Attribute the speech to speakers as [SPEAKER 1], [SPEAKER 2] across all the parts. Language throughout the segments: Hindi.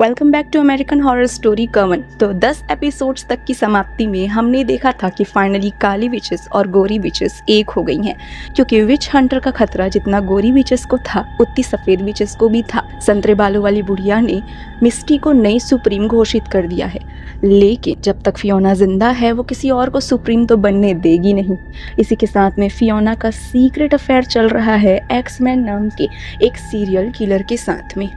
[SPEAKER 1] Welcome back to American horror story coven. तो 10 एपिसोड्स तक की समाप्ति में हमने देखा था कि फाइनली काली विचेस और गोरी विचेस एक हो गई हैं, क्योंकि विच हंटर का खतरा जितना गोरी विचेस को था उतनी सफ़ेद विचेस को भी था। संतरे बालों वाली बुढ़िया ने मिस्टी को नई सुप्रीम घोषित कर दिया है, लेकिन जब तक फियोना जिंदा है वो किसी और को सुप्रीम तो बनने देगी नहीं। इसी के साथ में फियोना का सीक्रेट अफेयर चल रहा है एक्समैन नाम के एक सीरियल किलर के साथ में।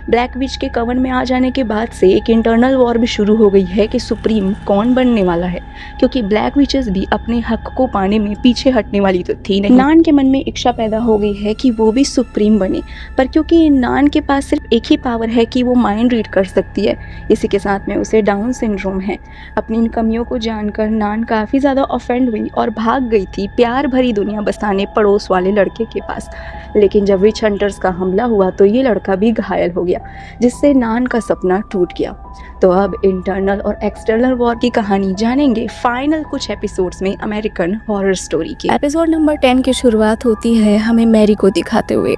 [SPEAKER 1] ब्लैक विच के कवन में आ जाने के बाद से एक इंटरनल वॉर भी शुरू हो गई है कि सुप्रीम कौन बनने वाला है, क्योंकि ब्लैक विचेस भी अपने हक को पाने में पीछे हटने वाली तो थी नहीं। नान के मन में इच्छा पैदा हो गई है कि वो भी सुप्रीम बने, पर क्योंकि नान के पास सिर्फ एक ही पावर है कि वो माइंड रीड कर सकती है, इसी के साथ में उसे डाउन सिंड्रोम है। अपनी इन कमियों को जानकर नान काफ़ी ज़्यादा ऑफेंड हुई और भाग गई थी प्यार भरी दुनिया बसाने पड़ोस वाले लड़के के पास। लेकिन जब विच हंटर्स का हमला हुआ तो ये लड़का भी घायल हो गया, जिससे नान का सपना टूट गया। तो अब इंटरनल और एक्सटर्नल वॉर की कहानी जानेंगे फाइनल कुछ एपिसोड्स में अमेरिकन हॉरर स्टोरी के। एपिसोड नंबर 10 की शुरुआत होती है हमें मैरी को दिखाते हुए।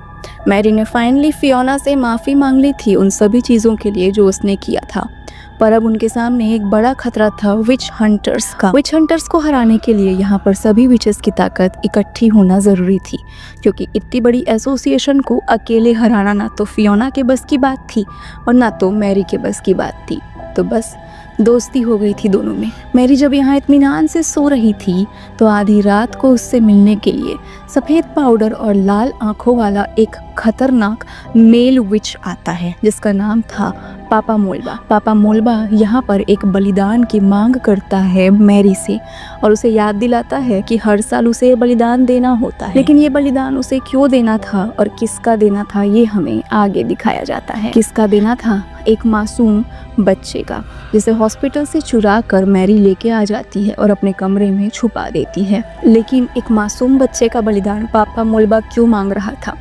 [SPEAKER 1] मैरी ने फाइनली फियोना से माफ़ी मांग ली थी उन सभी चीज़ों के लिए जो उसने किया था, पर अब उनके सामने एक बड़ा खतरा था विच हंटर्स का। विच हंटर्स को हराने के लिए यहाँ पर सभी विचेस की ताकत इकट्ठी होना ज़रूरी थी, क्योंकि इतनी बड़ी एसोसिएशन को अकेले हराना ना तो फियोना के बस की बात थी और ना तो मैरी के बस की बात थी। तो बस दोस्ती हो गई थी दोनों में। मैरी जब यहाँ इत्मीनान से सो रही थी तो आधी रात को उससे मिलने के लिए सफ़ेद पाउडर और लाल आंखों वाला एक खतरनाक मेल विच आता है, जिसका नाम था पापा मोल्बा। पापा मोल्बा यहाँ पर एक बलिदान की मांग करता है मैरी से और उसे याद दिलाता है कि हर साल उसे बलिदान देना होता है। लेकिन ये बलिदान उसे क्यों देना था और किसका देना था ये हमें आगे दिखाया जाता है। किसका देना था? एक मासूम बच्चे का, जिसे हॉस्पिटल से चुरा कर मैरी लेके आ जाती है और अपने कमरे में छुपा देती है। लेकिन एक मासूम बच्चे का बलिदान पापा मोल्बा क्यों मांग रहा था,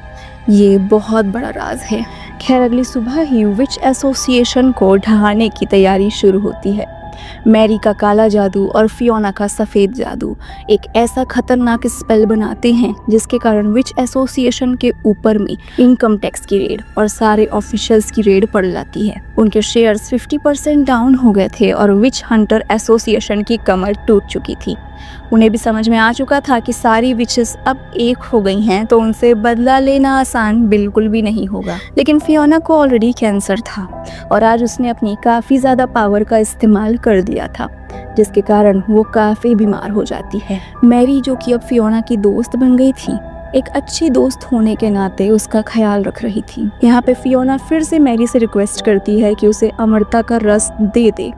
[SPEAKER 1] ये बहुत बड़ा राज है। खैर अगली सुबह ही विच एसोसिएशन को ढहाने की तैयारी शुरू होती है। मैरी का काला जादू और फियोना का सफ़ेद जादू एक ऐसा खतरनाक स्पेल बनाते हैं जिसके कारण विच एसोसिएशन के ऊपर में इनकम टैक्स की रेड और सारे ऑफिशियल्स की रेड पड़ जाती है। उनके शेयर्स 50% डाउन हो गए थे और विच हंटर एसोसिएशन की कमर टूट चुकी थी। उन्हें भी समझ में आ चुका था कि सारी विचेस अब एक हो गई हैं, तो उनसे बदला लेना आसान बिल्कुल भी नहीं होगा। लेकिन फियोना को ऑलरेडी कैंसर था और आज उसने अपनी काफ़ी ज़्यादा पावर का इस्तेमाल कर दिया था, जिसके कारण वो काफ़ी बीमार हो जाती है। मैरी, जो कि अब फियोना की दोस्त बन गई थी, एक अच्छी दोस्त होने के नाते उसका ख्याल रख रही थी। यहाँ पे फियोना फिर से मैरी से रिक्वेस्ट करती है कि उसे अमरता का रस दे दे,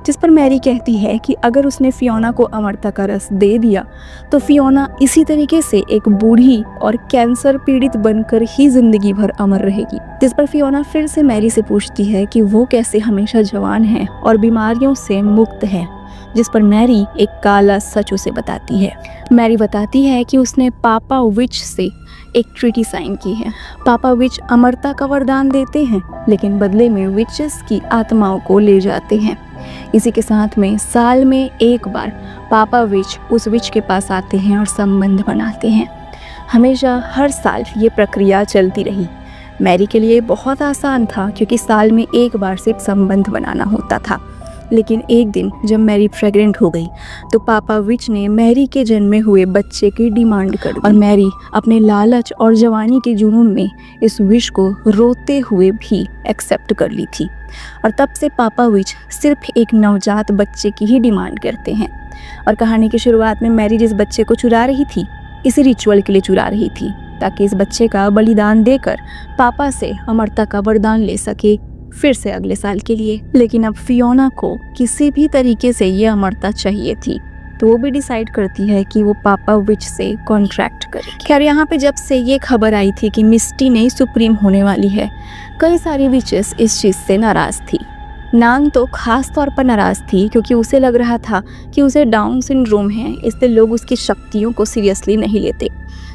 [SPEAKER 1] जिस पर मैरी कहती है कि अगर उसने फियोना को अमरता का रस दे दिया तो फियोना इसी तरीके से एक बूढ़ी और कैंसर पीड़ित बनकर ही जिंदगी भर अमर रहेगी। जिस पर फियोना फिर से मैरी से पूछती है कि वो कैसे हमेशा जवान है और बीमारियों से मुक्त है, जिस पर मैरी एक काला सच उसे बताती है। मैरी बताती है कि उसने पापा विच से एक ट्रीटी साइन की है। पापा विच अमरता का वरदान देते हैं, लेकिन बदले में विचेस की आत्माओं को ले जाते हैं। इसी के साथ में साल में एक बार पापा विच उस विच के पास आते हैं और संबंध बनाते हैं। हमेशा हर साल ये प्रक्रिया चलती रही। मैरी के लिए बहुत आसान था, क्योंकि साल में एक बार सिर्फ संबंध बनाना होता था। लेकिन एक दिन जब मैरी प्रेग्नेंट हो गई तो पापा विच ने मैरी के जन्मे हुए बच्चे की डिमांड कर दी और मैरी अपने लालच और जवानी के जुनून में इस विश को रोते हुए भी एक्सेप्ट कर ली थी। और तब से पापा विच सिर्फ एक नवजात बच्चे की ही डिमांड करते हैं। और कहानी की शुरुआत में मैरी जिस बच्चे को चुरा रही थी, इसी रिचुअल के लिए चुरा रही थी, ताकि इस बच्चे का बलिदान देकर पापा से अमरता का वरदान ले सके फिर से अगले साल के लिए। लेकिन अब फियोना को किसी भी तरीके से ये अमरता चाहिए थी, तो वो भी डिसाइड करती है कि वो पापा विच से कॉन्ट्रैक्ट करे। खैर यहाँ पे जब से ये खबर आई थी कि मिस्टी नई सुप्रीम होने वाली है, कई सारी विचेस इस चीज़ से नाराज़ थी। नान तो खास तौर पर नाराज़ थी, क्योंकि उसे लग रहा था कि उसे डाउन सिंड्रोम है, इसलिए लोग उसकी शक्तियों को सीरियसली नहीं लेते।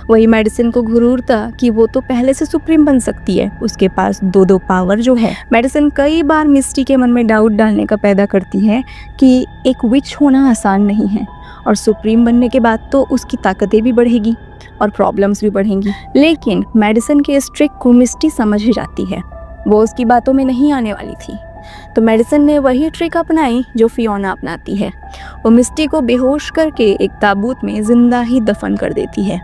[SPEAKER 1] वही मेडिसिन को गुरूर था कि वो तो पहले से सुप्रीम बन सकती है, उसके पास दो पावर जो है। मेडिसिन कई बार मिस्टी के मन में डाउट डालने का पैदा करती है कि एक विच होना आसान नहीं है, और सुप्रीम बनने के बाद तो उसकी ताकतें भी बढ़ेगी और प्रॉब्लम्स भी बढ़ेंगी। लेकिन मेडिसिन के इस ट्रिक को मिस्टी समझ ही जाती है। वो उसकी बातों में नहीं आने वाली थी। तो मेडिसन ने वही ट्रिक अपनाई जो फियोना अपनाती है। वो मिस्टी को बेहोश करके एक ताबूत में जिंदा ही दफन कर देती है।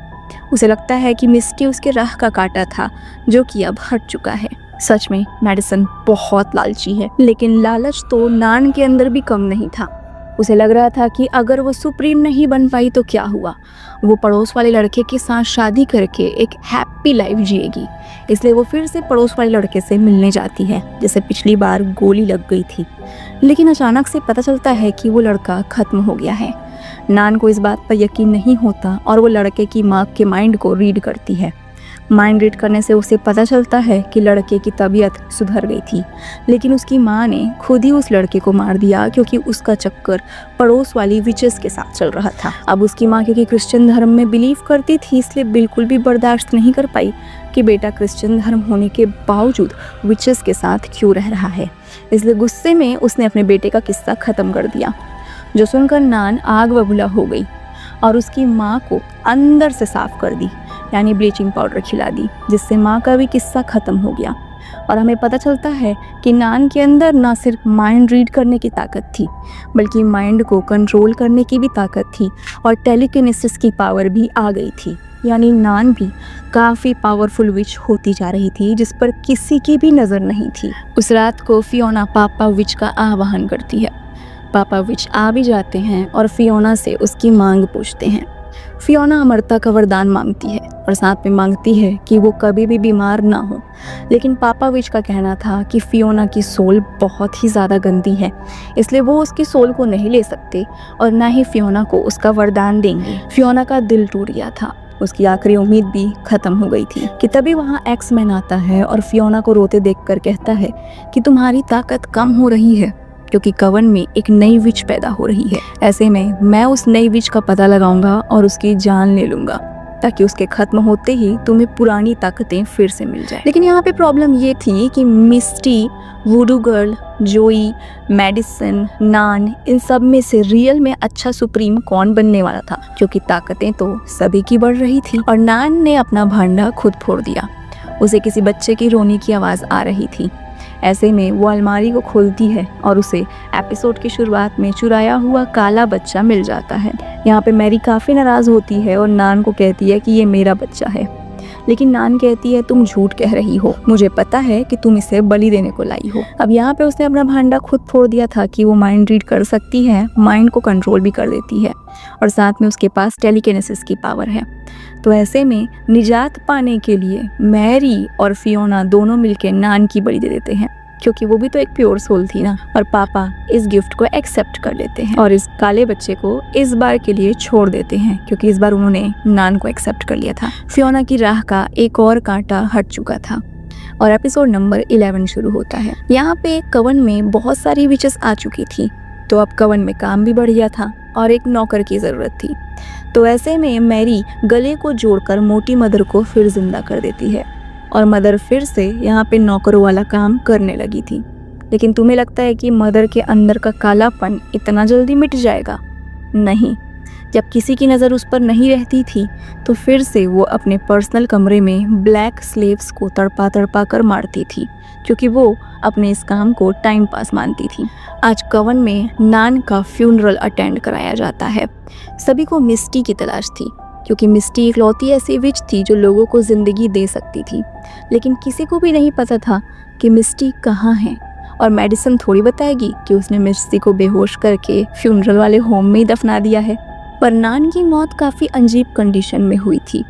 [SPEAKER 1] उसे लगता है कि मिस्टी उसके राह का कांटा था जो कि अब हट चुका है। सच में मेडिसन बहुत लालची है, लेकिन लालच तो नान के अंदर भी कम नहीं था। उसे लग रहा था कि अगर वो सुप्रीम नहीं बन पाई तो क्या हुआ, वो पड़ोस वाले लड़के के साथ शादी करके एक हैप्पी लाइफ जिएगी। इसलिए वो फिर से पड़ोस वाले लड़के से मिलने जाती है जैसे पिछली बार गोली लग गई थी। लेकिन अचानक से पता चलता है कि वो लड़का खत्म हो गया है। नान को इस बात पर यकीन नहीं होता और वो लड़के की माँ के माइंड को रीड करती है। माइंड रीड करने से उसे पता चलता है कि लड़के की तबीयत सुधर गई थी, लेकिन उसकी माँ ने खुद ही उस लड़के को मार दिया क्योंकि उसका चक्कर पड़ोस वाली विचेस के साथ चल रहा था। अब उसकी माँ क्योंकि क्रिश्चियन धर्म में बिलीव करती थी, इसलिए बिल्कुल भी बर्दाश्त नहीं कर पाई कि बेटा क्रिश्चियन धर्म होने के बावजूद विचेस के साथ क्यों रह रहा है। इसलिए गुस्से में उसने अपने बेटे का किस्सा ख़त्म कर दिया, जो सुनकर नान आग बबूला हो गई और उसकी माँ को अंदर से साफ कर दी, यानी ब्लीचिंग पाउडर खिला दी, जिससे माँ का भी किस्सा ख़त्म हो गया। और हमें पता चलता है कि नान के अंदर ना सिर्फ माइंड रीड करने की ताकत थी, बल्कि माइंड को कंट्रोल करने की भी ताकत थी और टेलीकिनेसिस की पावर भी आ गई थी। यानी नान भी काफ़ी पावरफुल विच होती जा रही थी, जिस पर किसी की भी नज़र नहीं थी। उस रात को फियोना पापा विच का आह्वान करती है। पापा विच आ भी जाते हैं और फियोना से उसकी मांग पूछते हैं। फियोना अमरता का वरदान मांगती है और साथ में मांगती है कि वो कभी भी बीमार ना हो। लेकिन पापा विच का कहना था कि फियोना की सोल बहुत ही ज़्यादा गंदी है, इसलिए वो उसकी सोल को नहीं ले सकते और ना ही फियोना को उसका वरदान देंगे। फियोना का दिल टूट गया था, उसकी आखिरी उम्मीद भी ख़त्म हो गई थी कि तभी वहाँ एक्समैन आता है और फियोना को रोते देखकर कहता है कि तुम्हारी ताकत कम हो रही है क्योंकि कवन में एक नई विच पैदा हो रही है। ऐसे में मैं उस नई विच का पता लगाऊंगा और उसकी जान ले लूंगा ताकि उसके खत्म होते ही तुम्हें पुरानी ताकतें फिर से मिल जाए। लेकिन यहाँ पे प्रॉब्लम ये थी कि मिस्टी, वुडू गर्ल, जोई, मेडिसन, नान, इन सब में से रियल में अच्छा सुप्रीम कौन बनने वाला था, क्योंकि ताकतें तो सभी की बढ़ रही थी। और नान ने अपना भांडा खुद फोड़ दिया। उसे किसी बच्चे की रोने की आवाज़ आ रही थी। ऐसे में वो अलमारी को खोलती है और उसे एपिसोड की शुरुआत में चुराया हुआ काला बच्चा मिल जाता है। यहाँ पे मैरी काफ़ी नाराज़ होती है और नान को कहती है कि ये मेरा बच्चा है, लेकिन नान कहती है तुम झूठ कह रही हो, मुझे पता है कि तुम इसे बलि देने को लाई हो। अब यहाँ पे उसने अपना भांडा खुद फोड़ दिया था कि वो माइंड रीड कर सकती है, माइंड को कंट्रोल भी कर देती है और साथ में उसके पास टेलीकिनेसिस की पावर है। तो ऐसे में निजात पाने के लिए मैरी और फियोना दोनों मिलकर नान की बलि दे देते हैं, क्योंकि वो भी तो एक प्योर सोल थी ना। और पापा इस गिफ्ट को एक्सेप्ट कर लेते हैं और इस काले बच्चे को इस बार के लिए छोड़ देते हैं, क्योंकि इस बार उन्होंने नान को एक्सेप्ट कर लिया था। फियोना की राह का एक और कांटा हट चुका था और एपिसोड नंबर 11 शुरू होता है। यहाँ पे कवन में बहुत सारी विचेस आ चुकी थी, तो अब कवन में काम भी बढ़ गया था और एक नौकर की ज़रूरत थी। तो ऐसे में मैरी गले को जोड़कर मोटी मदर को फिर जिंदा कर देती है और मदर फिर से यहाँ पे नौकरों वाला काम करने लगी थी। लेकिन तुम्हें लगता है कि मदर के अंदर का कालापन इतना जल्दी मिट जाएगा? नहीं। जब किसी की नज़र उस पर नहीं रहती थी तो फिर से वो अपने पर्सनल कमरे में ब्लैक स्लेव्स को तड़पा तड़पा कर मारती थी, क्योंकि वो अपने इस काम को टाइम पास मानती थी। आज कवन में नान का फ्यूनरल अटेंड कराया जाता है। सभी को मिस्टी की तलाश थी, क्योंकि मिस्टी इकलौती ऐसी विच थी जो लोगों को ज़िंदगी दे सकती थी। लेकिन किसी को भी नहीं पता था कि मिस्टी कहाँ है, और मेडिसन थोड़ी बताएगी कि उसने मिस्टी को बेहोश करके फ्यूनरल वाले होम में ही दफना दिया है। पर नान की मौत काफ़ी अजीब कंडीशन में हुई थी,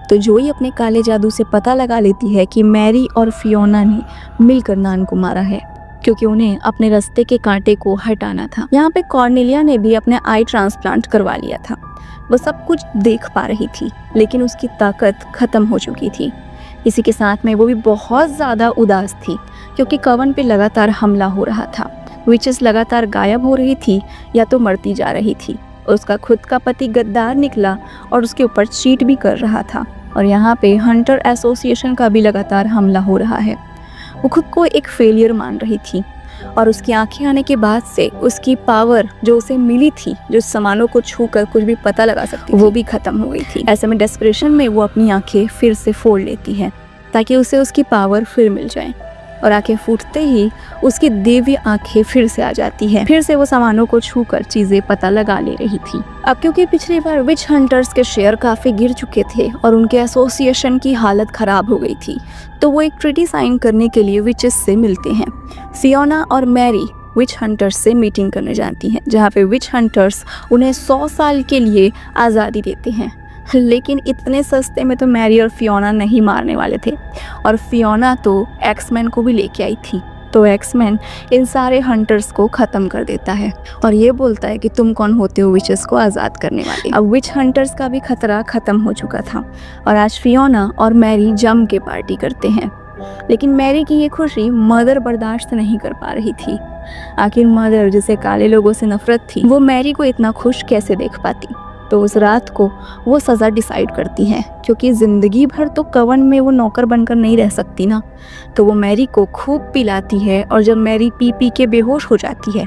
[SPEAKER 1] तो जोई अपने काले जादू से पता लगा लेती है कि मैरी और फियोना ने मिलकर नान को मारा है, क्योंकि उन्हें अपने रास्ते के कांटे को हटाना था। यहाँ पे कॉर्नेलिया ने भी अपने आई ट्रांसप्लांट करवा लिया था। वो सब कुछ देख पा रही थी, लेकिन उसकी ताकत ख़त्म हो चुकी थी। इसी के साथ में वो भी बहुत ज़्यादा उदास थी, क्योंकि कवन पे लगातार हमला हो रहा था। विचेस लगातार गायब हो रही थी या तो मरती जा रही थी। उसका खुद का पति गद्दार निकला और उसके ऊपर चीट भी कर रहा था। और यहाँ पे हंटर एसोसिएशन का भी लगातार हमला हो रहा है। वो खुद को एक फेलियर मान रही थी और उसकी आंखें आने के बाद से उसकी पावर जो उसे मिली थी, जो सामानों को छूकर कुछ भी पता लगा सकती थी, वो भी खत्म हो गई थी। ऐसे में डेस्परेशन में वो अपनी आंखें फिर से फोड़ लेती है ताकि उसे उसकी पावर फिर मिल जाए। और आंखें फूटते ही उसकी देवी आंखें फिर से आ जाती है। फिर से वो सामानों को छूकर चीजें पता लगा ले रही थी। अब क्योंकि पिछली बार विच हंटर्स के शेयर काफी गिर चुके थे और उनके एसोसिएशन की हालत खराब हो गई थी, तो वो एक ट्रीटी साइन करने के लिए विचेस से मिलते हैं। फियोना और मैरी विच हंटर्स से मीटिंग करने जाती हैं, जहाँ पे विच हंटर्स उन्हें 100 साल के लिए आज़ादी देते हैं। लेकिन इतने सस्ते में तो मैरी और फियोना नहीं मारने वाले थे, और फियोना तो एक्समैन को भी लेके आई थी। तो एक्समैन इन सारे हंटर्स को ख़त्म कर देता है और ये बोलता है कि तुम कौन होते हो विचेस को आज़ाद करने वाले। अब विच हंटर्स का भी खतरा ख़त्म हो चुका था और आज फियोना और मैरी जम के पार्टी करते हैं। लेकिन मैरी की ये खुशी मदर बर्दाश्त नहीं कर पा रही थी। आखिर मदर, जिसे काले लोगों से नफरत थी, वो मैरी को इतना खुश कैसे देख पाती। तो उस रात को वो सज़ा डिसाइड करती हैं, क्योंकि ज़िंदगी भर तो कवन में वो नौकर बनकर नहीं रह सकती ना। तो वो मैरी को खूब पिलाती है और जब मैरी पी पी के बेहोश हो जाती है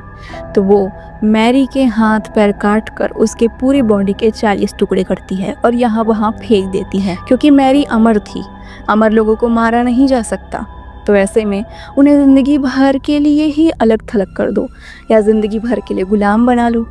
[SPEAKER 1] तो वो मैरी के हाथ पैर काट कर उसके पूरी बॉडी के 40 टुकड़े करती है और यहाँ वहाँ फेंक देती है, क्योंकि मैरी अमर थी। अमर लोगों को मारा नहीं जा सकता, तो ऐसे में उन्हें ज़िंदगी भर के लिए ही अलग थलग कर दो या ज़िंदगी भर के लिए गुलाम बना लो।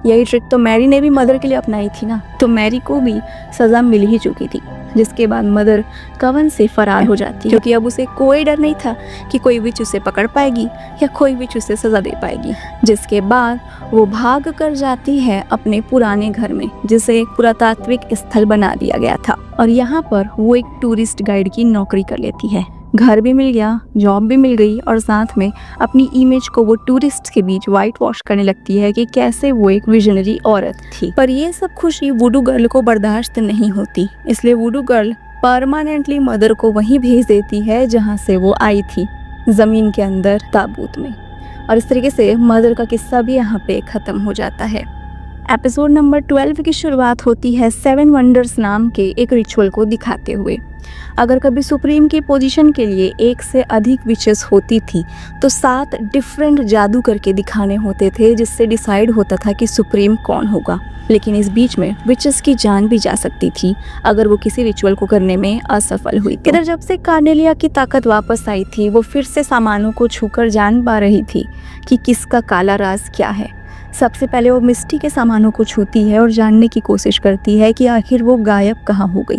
[SPEAKER 1] यही ट्रिक तो मैरी ने भी मदर के लिए अपनाई थी ना। तो मैरी को भी सज़ा मिल ही चुकी थी, जिसके बाद मदर कवन से फरार हो जाती है, क्योंकि अब उसे कोई डर नहीं था कि कोई विच उसे पकड़ पाएगी या कोई विच उसे सज़ा दे पाएगी। जिसके बाद वो भाग कर जाती है अपने पुराने घर में, जिसे एक पुरातात्विक स्थल बना दिया गया था, और यहाँ पर वो एक टूरिस्ट गाइड की नौकरी कर लेती है। घर भी मिल गया, जॉब भी मिल गई, और साथ में अपनी इमेज को वो टूरिस्ट के बीच वाइट वॉश करने लगती है कि कैसे वो एक विजनरी औरत थी। पर ये सब खुशी वुडू गर्ल को बर्दाश्त नहीं होती, इसलिए वुडू गर्ल परमानेंटली मदर को वहीं भेज देती है जहाँ से वो आई थी, ज़मीन के अंदर ताबूत में। और इस तरीके से मदर का किस्सा भी यहाँ पे ख़त्म हो जाता है। एपिसोड नंबर 12 की शुरुआत होती है 7 वंडर्स नाम के एक रिचुअल को दिखाते हुए। अगर कभी सुप्रीम की पोजीशन के लिए एक से अधिक विचेस होती थी तो 7 डिफरेंट जादू करके दिखाने होते थे, जिससे डिसाइड होता था कि सुप्रीम कौन होगा। लेकिन इस बीच में विचेस की जान भी जा सकती थी अगर वो किसी रिचुअल को करने में असफल हुई। इधर जब से कार्नेलिया की ताकत वापस आई थी, वो फिर से सामानों को छूकर जान पा रही थी कि किसका काला राज क्या है। सबसे पहले वो मिस्टी के सामानों को छूती है और जानने की कोशिश करती है कि आखिर वो गायब कहाँ हो गई,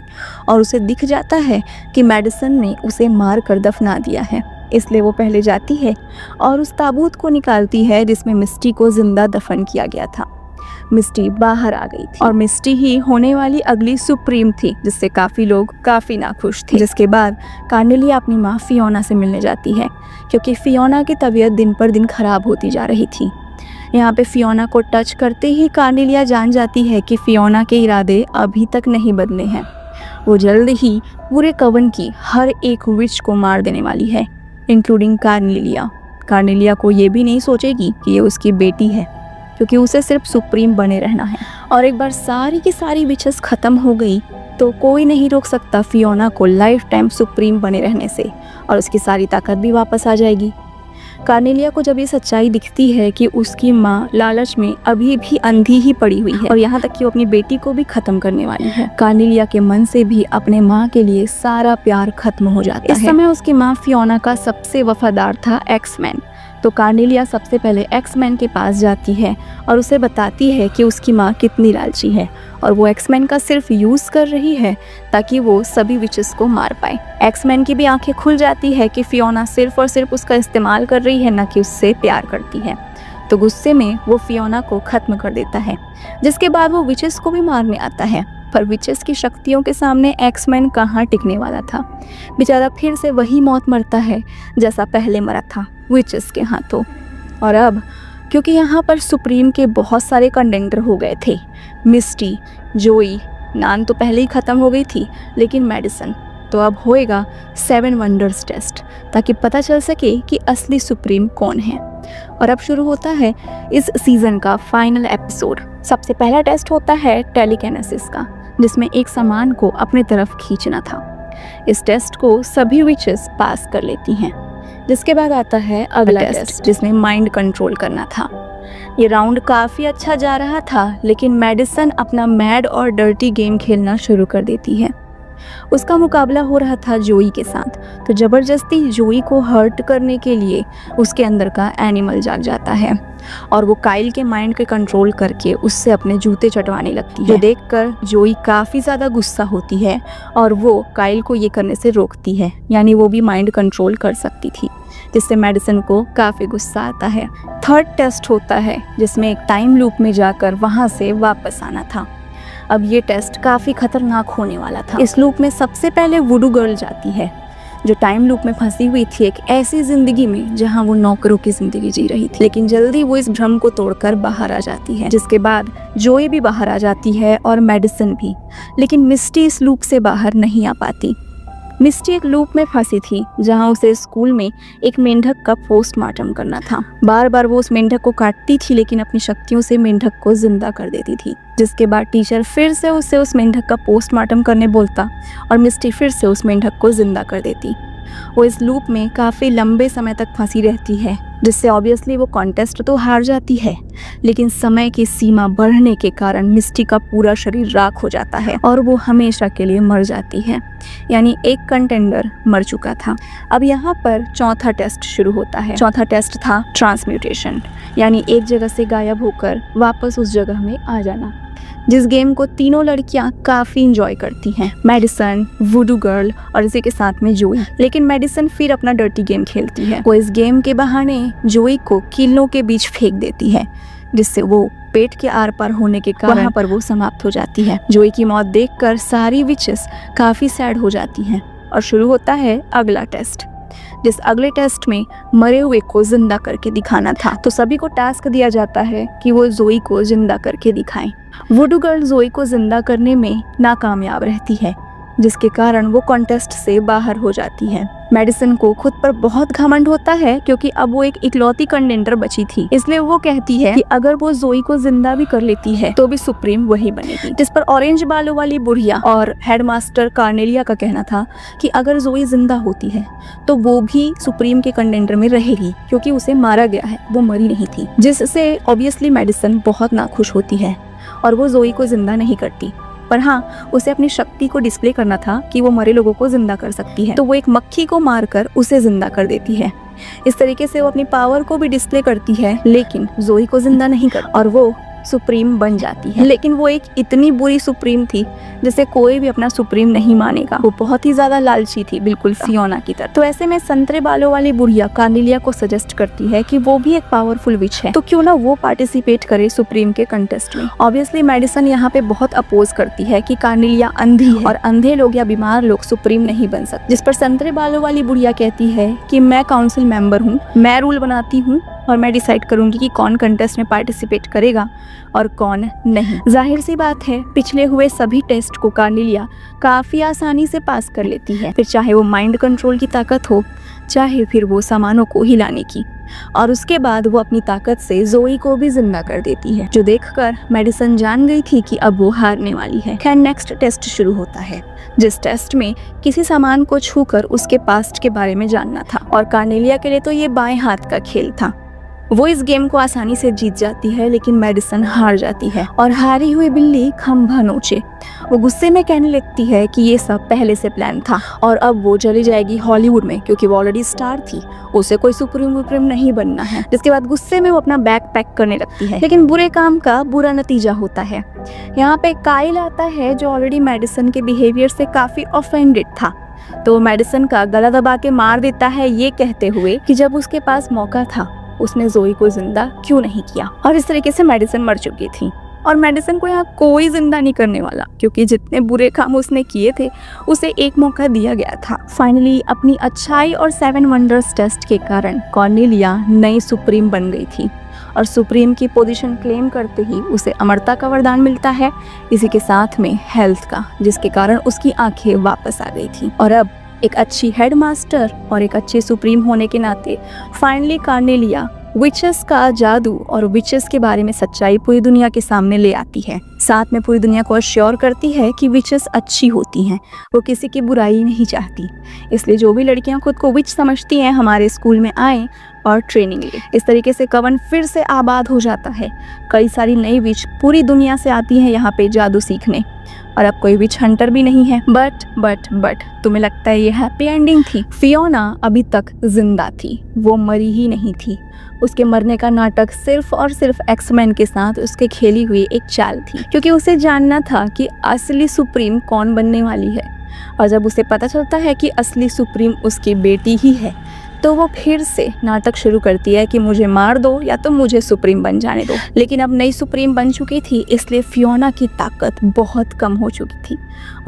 [SPEAKER 1] और उसे दिख जाता है कि मेडिसन ने उसे मार कर दफना दिया है। इसलिए वो पहले जाती है और उस ताबूत को निकालती है जिसमें मिस्टी को जिंदा दफन किया गया था। मिस्टी बाहर आ गई थी और मिस्टी ही होने वाली अगली सुप्रीम थी, जिससे काफ़ी लोग काफ़ी नाखुश थे। जिसके बाद कार्नेलिया अपनी माँ फियोना से मिलने जाती है, क्योंकि फियोना की तबीयत दिन पर दिन खराब होती जा रही थी। यहाँ पे फियोना को टच करते ही कार्नेलिया जान जाती है कि फियोना के इरादे अभी तक नहीं बदले हैं। वो जल्द ही पूरे कवन की हर एक विच को मार देने वाली है, इंक्लूडिंग कार्नेलिया। कार्नेलिया को ये भी नहीं सोचेगी कि ये उसकी बेटी है, क्योंकि उसे सिर्फ सुप्रीम बने रहना है। और एक बार सारी की सारी विचेस ख़त्म हो गई तो कोई नहीं रोक सकता फियोना को लाइफ टाइम सुप्रीम बने रहने से, और उसकी सारी ताकत भी वापस आ जाएगी। कार्नेलिया को जब ये सच्चाई दिखती है कि उसकी माँ लालच में अभी भी अंधी ही पड़ी हुई है और यहाँ तक कि वो अपनी बेटी को भी खत्म करने वाली है, कार्नेलिया के मन से भी अपने माँ के लिए सारा प्यार खत्म हो जाता है। इस समय उसकी माँ फियोना का सबसे वफादार था एक्समैन। तो कार्नेलिया सबसे पहले एक्समैन के पास जाती है और उसे बताती है कि उसकी माँ कितनी लालची है और वो एक्समैन का सिर्फ यूज़ कर रही है ताकि वो सभी विचेस को मार पाए। एक्समैन की भी आंखें खुल जाती है कि फियोना सिर्फ और सिर्फ उसका इस्तेमाल कर रही है, ना कि उससे प्यार करती है। तो गुस्से में वो फियोना को ख़त्म कर देता है, जिसके बाद वो विचेस को भी मारने आता है। पर विचेस की शक्तियों के सामने एक्समैन कहाँ टिकने वाला था। बेचारा फिर से वही मौत मरता है जैसा पहले मरा था, विचेस के हाथों। और अब क्योंकि यहाँ पर सुप्रीम के बहुत सारे कंटेंडर हो गए थे, मिस्टी, जोई, नान तो पहले ही ख़त्म हो गई थी, लेकिन मेडिसन, तो अब होएगा 7 वंडर्स टेस्ट, ताकि पता चल सके कि असली सुप्रीम कौन है। और अब शुरू होता है इस सीज़न का फाइनल एपिसोड। सबसे पहला टेस्ट होता है टेलीकिनेसिस का, जिसमें एक सामान को अपने तरफ खींचना था। इस टेस्ट को सभी विचेस पास कर लेती हैं। जिसके बाद आता है अगला टेस्ट, जिसमें माइंड कंट्रोल करना था। ये राउंड काफ़ी अच्छा जा रहा था, लेकिन मेडिसन अपना मैड और डर्टी गेम खेलना शुरू कर देती है। उसका मुकाबला हो रहा था जोई के साथ। तो ज़बरदस्ती जोई को हर्ट करने के लिए उसके अंदर का एनिमल जाग जाता है और वो काइल के माइंड के कंट्रोल करके उससे अपने जूते चटवाने लगती है। ये देखकर जोई काफ़ी ज़्यादा गुस्सा होती है और वो काइल को ये करने से रोकती है, यानी वो भी माइंड कंट्रोल कर सकती थी, जिससे मेडिसन को काफ़ी गुस्सा आता है। थर्ड टेस्ट होता है जिसमें एक टाइम लूप में जाकर वहाँ से वापस आना था। अब ये टेस्ट काफ़ी खतरनाक होने वाला था। इस लूप में सबसे पहले वुडू गर्ल जाती है, जो टाइम लूप में फंसी हुई थी एक ऐसी ज़िंदगी में जहां वो नौकरों की ज़िंदगी जी रही थी। लेकिन जल्दी वो इस भ्रम को तोड़कर बाहर आ जाती है, जिसके बाद जोई भी बाहर आ जाती है और मेडिसन भी। लेकिन मिस्टी इस लूप से बाहर नहीं आ पाती। मिस्टी एक लूप में फंसी थी जहां उसे स्कूल में एक मेंढक का पोस्टमार्टम करना था। बार बार वो उस मेंढक को काटती थी, लेकिन अपनी शक्तियों से मेंढक को जिंदा कर देती थी, जिसके बाद टीचर फिर से उसे उस मेंढक का पोस्टमार्टम करने बोलता और मिस्टी फिर से उस मेंढक को जिंदा कर देती। वो इस लूप में काफ़ी लंबे समय तक फंसी रहती है, जिससे ऑब्वियसली वो कॉन्टेस्ट तो हार जाती है, लेकिन समय की सीमा बढ़ने के कारण मिस्टी का पूरा शरीर राख हो जाता है और वो हमेशा के लिए मर जाती है, यानी एक कंटेंडर मर चुका था। अब यहाँ पर चौथा टेस्ट शुरू होता है। चौथा टेस्ट था ट्रांसम्यूटेशन, यानी एक जगह से गायब होकर वापस उस जगह में आ जाना, जिस गेम को तीनों लड़कियां काफ़ी इंजॉय करती हैं, मेडिसन, वुडू गर्ल और इसी के साथ में जोई। लेकिन मेडिसन फिर अपना डर्टी गेम खेलती है। वो इस गेम के बहाने जोई को कीलों के बीच फेंक देती है, जिससे वो पेट के आर पार होने के कारण वहाँ पर वो समाप्त हो जाती है। जोई की मौत देखकर सारी विचेस काफ़ी सैड हो जाती हैं और शुरू होता है अगला टेस्ट, जिस अगले टेस्ट में मरे हुए को जिंदा करके दिखाना था। तो सभी को टास्क दिया जाता है कि वो जोई को जिंदा करके दिखाएं। वुडू गर्ल जोई को जिंदा करने में नाकामयाब रहती है, जिसके कारण वो कॉन्टेस्ट से बाहर हो जाती है। मेडिसन को खुद पर बहुत घमंड होता है क्योंकि अब वो एक इकलौती कंटेंडर बची थी, इसलिए वो कहती है कि अगर वो जोई को जिंदा भी कर लेती है तो भी सुप्रीम वही बनेगी। जिस पर ऑरेंज बालों वाली बुढ़िया और हेडमास्टर कार्नेलिया का कहना था कि अगर जोई जिंदा होती है तो वो भी सुप्रीम के कंटेंडर में रहेगी, क्योंकि उसे मारा गया है, वो मरी नहीं थी। जिससे ऑब्वियसली मेडिसन बहुत नाखुश होती है और वो जोई को जिंदा नहीं करती, पर हाँ, उसे अपनी शक्ति को डिस्प्ले करना था कि वो मरे लोगों को जिंदा कर सकती है। तो वो एक मक्खी को मारकर उसे जिंदा कर देती है। इस तरीके से वो अपनी पावर को भी डिस्प्ले करती है, लेकिन जोई को जिंदा नहीं कर और वो सुप्रीम बन जाती है। लेकिन वो एक इतनी बुरी सुप्रीम थी जिसे कोई भी अपना सुप्रीम नहीं मानेगा। वो बहुत ही ज्यादा लालची थी, बिल्कुल फियोना की तरह। तो ऐसे में संतरे बालों वाली बुढ़िया कार्नेलिया को सजेस्ट करती है कि वो भी एक पावरफुल विच है, तो क्यों ना वो पार्टिसिपेट करे सुप्रीम के कंटेस्ट में। ऑब्वियसली मेडिसन यहाँ पे बहुत अपोज करती है कि कार्नेलिया अंधी है और अंधे लोग या बीमार लोग सुप्रीम नहीं बन सकते। जिस पर संतरे बालों वाली बुढ़िया कहती है कि मैं काउंसिल मेंबर हूँ, मैं रूल बनाती हूँ और मैं डिसाइड करूंगी कि कौन कंटेस्ट में पार्टिसिपेट करेगा और कौन नहीं। जाहिर सी बात है, पिछले हुए सभी टेस्ट को कार्नेलिया काफ़ी आसानी से पास कर लेती है, फिर चाहे वो माइंड कंट्रोल की ताकत हो, चाहे फिर वो सामानों को हिलाने की। और उसके बाद वो अपनी ताकत से जोई को भी जिंदा कर देती है, जो देखकर मेडिसन जान गई थी कि अब वो हारने वाली है। खैर, नेक्स्ट टेस्ट शुरू होता है, जिस टेस्ट में किसी सामान को छूकर उसके पास्ट के बारे में जानना था और कार्नेलिया के लिए तो ये बाएं हाथ का खेल था। वो इस गेम को आसानी से जीत जाती है, लेकिन मेडिसन हार जाती है और हारी हुई बिल्ली खंभा नोचे। वो गुस्से में कहने लगती है कि ये सब पहले से प्लान था और अब वो चली जाएगी हॉलीवुड में, क्योंकि वो ऑलरेडी स्टार थी, उसे कोई सुप्रीम नहीं बनना है। जिसके बाद गुस्से में वो अपना बैग पैक करने लगती है, लेकिन बुरे काम का बुरा नतीजा होता है। यहाँ पे काइल आता है, जो ऑलरेडी मेडिसन के बिहेवियर से काफ़ी ऑफेंडेड था, तो मेडिसन का गला दबा के मार देता है, ये कहते हुए कि जब उसके पास मौका था उसने जोई को जिंदा क्यों नहीं किया। और इस तरीके से मेडिसन मर चुकी थी और मेडिसन को यहाँ कोई जिंदा नहीं करने वाला, क्योंकि जितने बुरे काम उसने किए थे उसे एक मौका दिया गया था। फाइनली अपनी अच्छाई और 7 वंडर्स टेस्ट के कारण कार्नेलिया नई सुप्रीम बन गई थी और सुप्रीम की पोजीशन क्लेम करते ही उसे अमरता का वरदान मिलता है, इसी के साथ में हेल्थ का, जिसके कारण उसकी आंखें वापस आ गई थी। और अब एक अच्छी हेडमास्टर और एक अच्छे सुप्रीम होने के नाते फाइनली कार्नेलिया विचेस का जादू और विचेस के बारे में सच्चाई पूरी दुनिया के सामने ले आती है। साथ में पूरी दुनिया को अश्योर करती है कि विचेस अच्छी होती हैं, वो किसी की बुराई नहीं चाहती। इसलिए जो भी लड़कियां खुद को विच समझती हैं हमारे स्कूल में आए और ट्रेनिंग ली। इस तरीके से कवन फिर से आबाद हो जाता है। कई सारी नई विच पूरी दुनिया से आती हैं यहाँ पे जादू सीखने, और अब कोई विच हंटर भी नहीं है। बट तुम्हें लगता है ये हैप्पी एंडिंग थी? फियोना अभी तक जिंदा थी, वो मरी ही नहीं थी। उसके मरने का नाटक सिर्फ और सिर्फ एक्समैन के साथ उसके खेली हुई एक चाल थी, क्योंकि उसे जानना था कि असली सुप्रीम कौन बनने वाली है। और जब उसे पता चलता है कि असली सुप्रीम उसकी बेटी ही है, तो वो फिर से नाटक शुरू करती है कि मुझे मार दो या तो मुझे सुप्रीम बन जाने दो। लेकिन अब नई सुप्रीम बन चुकी थी, इसलिए फियोना की ताकत बहुत कम हो चुकी थी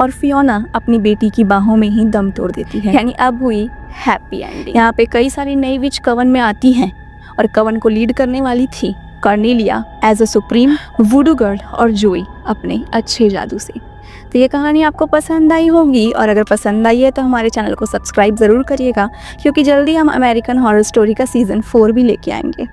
[SPEAKER 1] और फियोना अपनी बेटी की बाहों में ही दम तोड़ देती है। यानी अब हुई हैप्पी एंडिंग। यहाँ पे कई सारी नई विच कवन में आती हैं और कवन को लीड करने वाली थी Cornelia as a supreme, voodoo girl और जोई अपने अच्छे जादू से। तो ये कहानी आपको पसंद आई होगी, और अगर पसंद आई है तो हमारे चैनल को सब्सक्राइब ज़रूर करिएगा, क्योंकि जल्दी हम अमेरिकन हॉरर स्टोरी का सीज़न 4 भी लेके आएंगे।